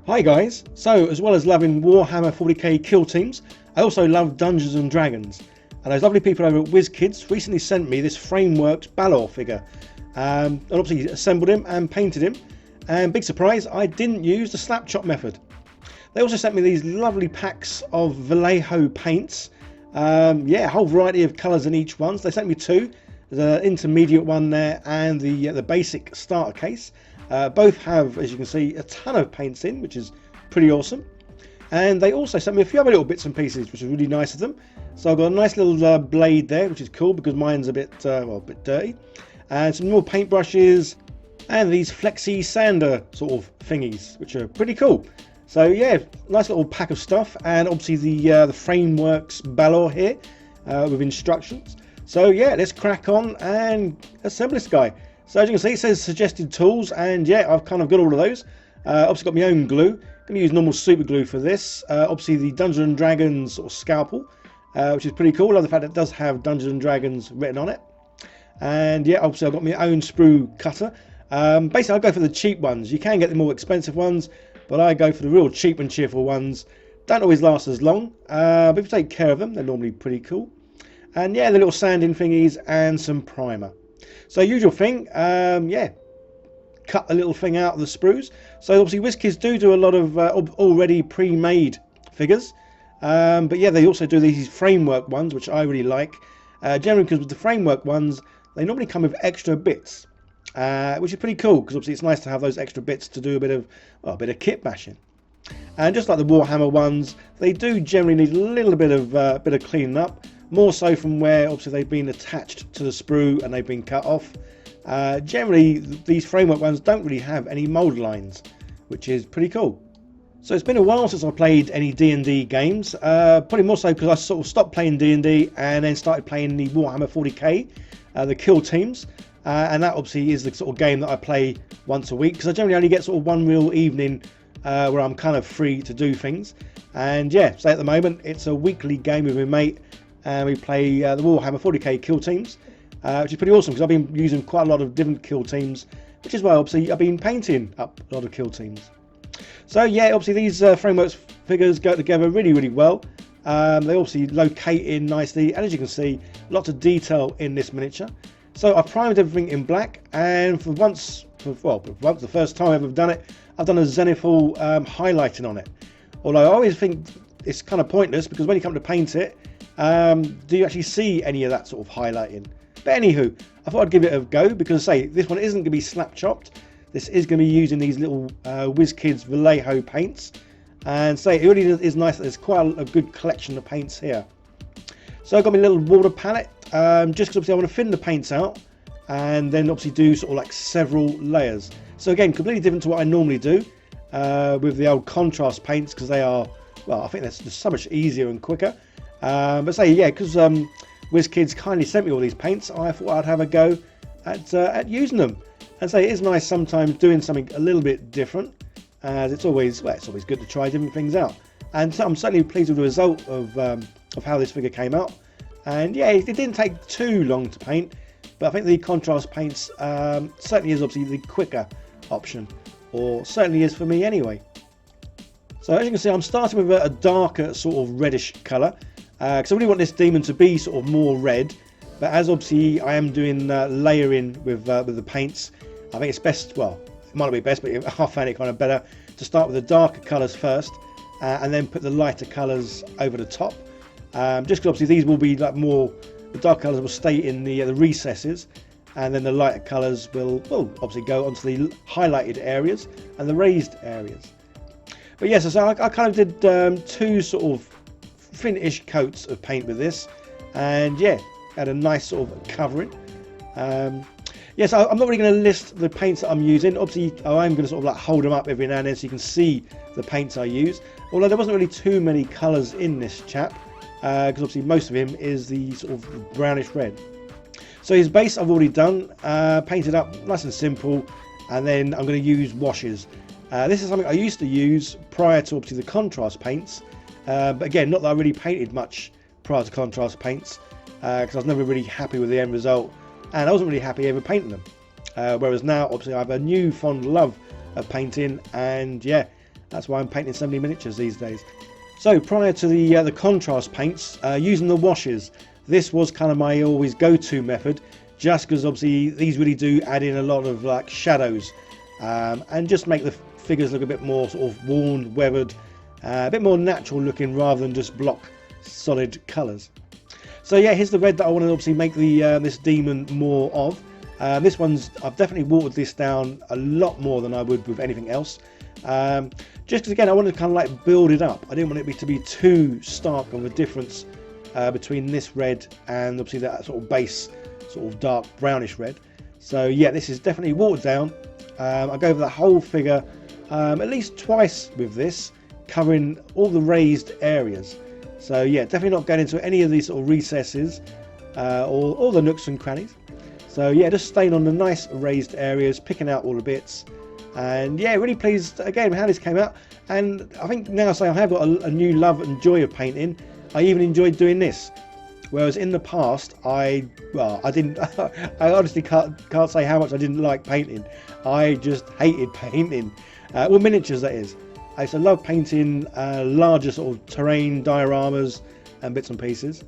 Hi guys, so as well as loving Warhammer 40k kill teams, I also love Dungeons and Dragons, and those lovely people over at Wizkids recently sent me this Frameworks Balor figure. And obviously assembled him and painted him, and big surprise, I didn't use the slap chop method. They also sent me these lovely packs of Vallejo paints, a whole variety of colours in each one. So they sent me two. There's an intermediate one there and the basic starter case. Both have, as you can see, a ton of paints in, which is pretty awesome. And they also sent me a few other little bits and pieces, which is really nice of them. So I've got a nice little blade there, which is cool because mine's a bit dirty. And some more paintbrushes and these flexi sander sort of thingies, which are pretty cool. So yeah, nice little pack of stuff, and obviously the Frameworks Balor here with instructions. So yeah, let's crack on and assemble this guy. So as you can see, it says suggested tools, and yeah, I've kind of got all of those. Obviously got my own glue. Going to use normal super glue for this. Obviously the Dungeons and Dragons sort of scalpel, which is pretty cool. I love the fact that it does have Dungeons and Dragons written on it. And yeah, obviously I've got my own sprue cutter. Basically I go for the cheap ones. You can get the more expensive ones, but I go for the real cheap and cheerful ones. Don't always last as long, but if you take care of them, they're normally pretty cool. And yeah, the little sanding thingies and some primer. So usual thing, cut a little thing out of the sprues. So obviously Wizkids do a lot of already pre-made figures. But yeah, they also do these framework ones, which I really like. Generally because with the framework ones, they normally come with extra bits. Which is pretty cool because obviously it's nice to have those extra bits to do a bit of kit bashing. And just like the Warhammer ones, they do generally need a little bit of cleaning up, more so from where obviously they've been attached to the sprue and they've been cut off. Generally these framework ones don't really have any mold lines, which is pretty cool. So it's been a while since I played any D&D games, probably more so because I sort of stopped playing D&D and then started playing the Warhammer 40k, the kill teams. And that obviously is the sort of game that I play once a week, because I generally only get sort of one real evening where I'm kind of free to do things. And yeah, so at the moment it's a weekly game with my mate, and we play the Warhammer 40k kill teams, which is pretty awesome because I've been using quite a lot of different kill teams, which is why obviously I've been painting up a lot of kill teams. So yeah, obviously these Frameworks figures go together really, really well. They obviously locate in nicely, and as you can see, lots of detail in this miniature. So I've primed everything in black, and for once, the first time I've ever done it, I've done a zenithal highlighting on it. Although I always think it's kind of pointless, because when you come to paint it, do you actually see any of that sort of highlighting? But anywho, I thought I'd give it a go, because say, this one isn't going to be slap chopped. This is going to be using these little Wizkids Vallejo paints. And say, it really is nice that there's quite a good collection of paints here. So I've got my little water palette, just because obviously I want to thin the paints out and then obviously do sort of like several layers. So again, completely different to what I normally do with the old contrast paints, because they are, well, I think that's just so much easier and quicker. But say, yeah, because Wizkids kindly sent me all these paints, I thought I'd have a go at using them. And say, it is nice sometimes doing something a little bit different, as it's always good to try different things out. And so I'm certainly pleased with the result of how this figure came out. And yeah, it didn't take too long to paint, but I think the contrast paints certainly is obviously the quicker option, or certainly is for me anyway. So as you can see, I'm starting with a darker sort of reddish colour, because I really want this demon to be sort of more red. But as obviously I am doing layering with the paints, I think it's best, well, it might not be best, but I find it kind of better to start with the darker colours first, and then put the lighter colours over the top. Just because obviously these will be like more, the dark colours will stay in the recesses, and then the lighter colours will obviously go onto the highlighted areas and the raised areas. But yes, so I kind of did two sort of thin-ish coats of paint with this, and yeah, had a nice sort of covering. Yes, I'm not really going to list the paints that I'm using. Obviously, I'm going to sort of like hold them up every now and then so you can see the paints I use. Although there wasn't really too many colours in this chap, because obviously most of him is the sort of brownish red. So his base I've already done, painted up nice and simple, and then I'm going to use washes. This is something I used to use prior to obviously the contrast paints, but again, not that I really painted much prior to contrast paints, because I was never really happy with the end result, and I wasn't really happy ever painting them. Whereas now, obviously, I have a new fond love of painting, and yeah, That's why I'm painting so many miniatures these days. So prior to the contrast paints, using the washes, this was kind of my always go-to method, just because obviously these really do add in a lot of like shadows, and just make the figures look a bit more sort of worn, weathered, a bit more natural looking rather than just block solid colours. So yeah, here's the red that I want to obviously make the this demon more of. This one's, I've definitely watered this down a lot more than I would with anything else. Just because again, I wanted to kind of like build it up. I didn't want it to be too stark of a difference between this red and obviously that sort of base, sort of dark brownish red. So yeah, this is definitely watered down. I go over the whole figure at least twice with this, covering all the raised areas. So yeah, definitely not going into any of these sort of recesses or the nooks and crannies. So yeah, just staying on the nice raised areas, picking out all the bits. And yeah, really pleased again with how this came out. And I think now I have got a new love and joy of painting. I even enjoyed doing this. Whereas in the past, I didn't. I honestly can't say how much I didn't like painting. I just hated painting. Well, miniatures, that is. I used to love painting larger sort of terrain dioramas and bits and pieces.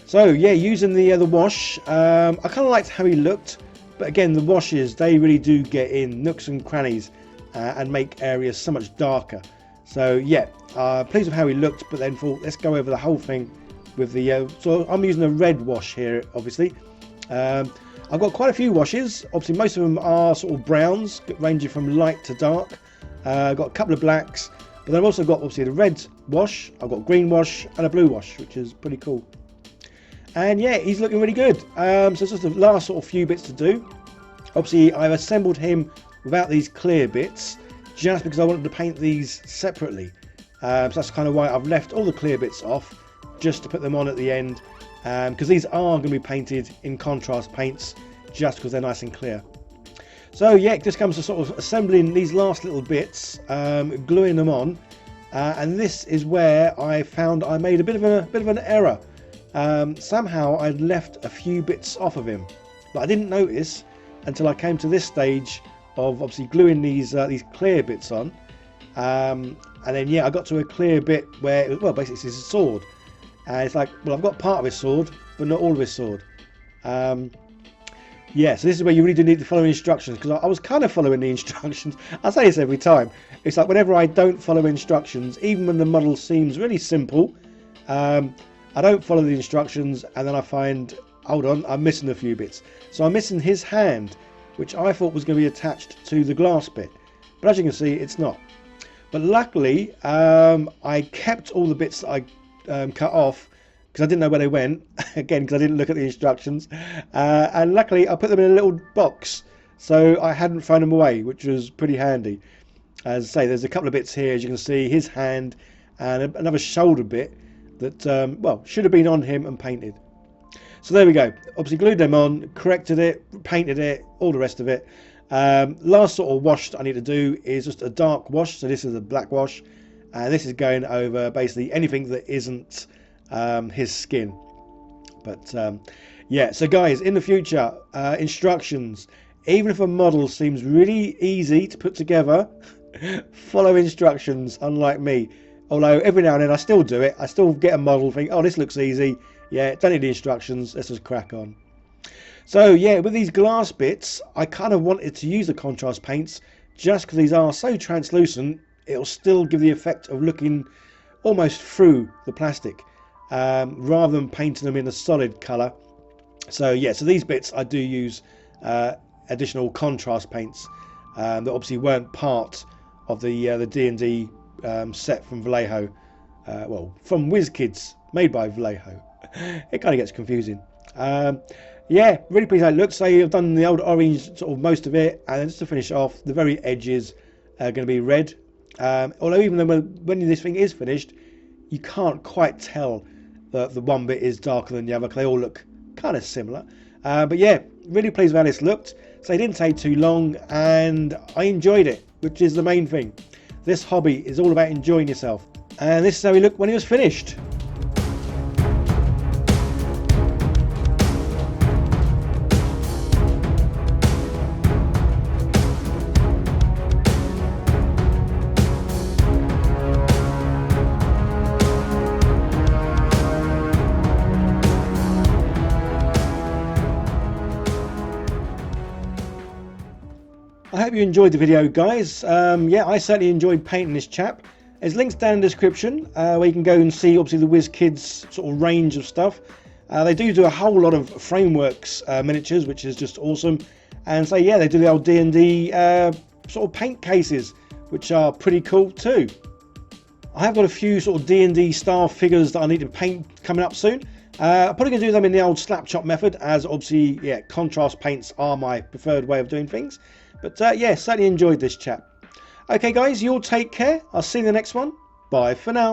So yeah, using the wash, I kind of liked how he looked, but again, the washes, they really do get in nooks and crannies and make areas so much darker. So yeah, pleased with how he looked, but then thought let's go over the whole thing with the. So I'm using a red wash here, obviously. I've got quite a few washes. Obviously, most of them are sort of browns, ranging from light to dark. I've got a couple of blacks, but then I've also got obviously the red wash. I've got green wash and a blue wash, which is pretty cool. And yeah, he's looking really good. So it's just the last sort of few bits to do. Obviously, I've assembled him without these clear bits, just because I wanted to paint these separately. So that's kind of why I've left all the clear bits off, just to put them on at the end, because these are going to be painted in contrast paints, just because they're nice and clear. So yeah, it just comes to sort of assembling these last little bits, gluing them on, and this is where I found I made a bit of an error. Somehow I'd left a few bits off of him, but I didn't notice until I came to this stage of obviously gluing these clear bits on, and then yeah, I got to a clear bit where it was, well, basically it's his sword, and it's like, well, I've got part of his sword but not all of his sword. Yeah, so this is where you really do need to follow instructions, because I was kind of following the instructions. I say this every time. It's like whenever I don't follow instructions, even when the model seems really simple, I don't follow the instructions, and then I find, hold on, I'm missing a few bits. So I'm missing his hand, which I thought was going to be attached to the glass bit. But as you can see, it's not. But luckily, I kept all the bits that I cut off, because I didn't know where they went, again, because I didn't look at the instructions. And luckily, I put them in a little box, so I hadn't thrown them away, which was pretty handy. As I say, there's a couple of bits here, as you can see, his hand, and another shoulder bit that, well, should have been on him and painted. So there we go. Obviously glued them on, corrected it, painted it, all the rest of it. Last sort of wash that I need to do is just a dark wash. So this is a black wash, and this is going over basically anything that isn't his skin. But yeah, so guys, in the future, instructions, even if a model seems really easy to put together, follow instructions, unlike me. Although every now and then I still do it. I still get a model, think, oh, this looks easy. Yeah, don't need the instructions, let's just crack on. So yeah, with these glass bits, I kind of wanted to use the contrast paints just because these are so translucent, it'll still give the effect of looking almost through the plastic, rather than painting them in a solid colour. So yeah, so these bits I do use additional contrast paints that obviously weren't part of the D&D set from Vallejo, well, from Wizkids, made by Vallejo. It kind of gets confusing. Yeah, really pleased how it looks. So I've done the old orange, sort of most of it, and then just to finish off, the very edges are going to be red. Although even when this thing is finished, you can't quite tell that the one bit is darker than the other, because they all look kind of similar. But yeah, really pleased with how this looked. So it didn't take too long, and I enjoyed it, which is the main thing. This hobby is all about enjoying yourself. And this is how he looked when he was finished. I hope you enjoyed the video, guys. Yeah, I certainly enjoyed painting this chap. There's links down in the description where you can go and see obviously the Wizkids sort of range of stuff. They do a whole lot of Frameworks miniatures, which is just awesome. And so yeah, they do the old D&D sort of paint cases, which are pretty cool too. I have got a few sort of D&D style figures that I need to paint coming up soon. I'm probably going to do them in the old slap chop method, as obviously, yeah, contrast paints are my preferred way of doing things. But yeah, certainly enjoyed this chap. Okay guys, you all take care. I'll see you in the next one. Bye for now.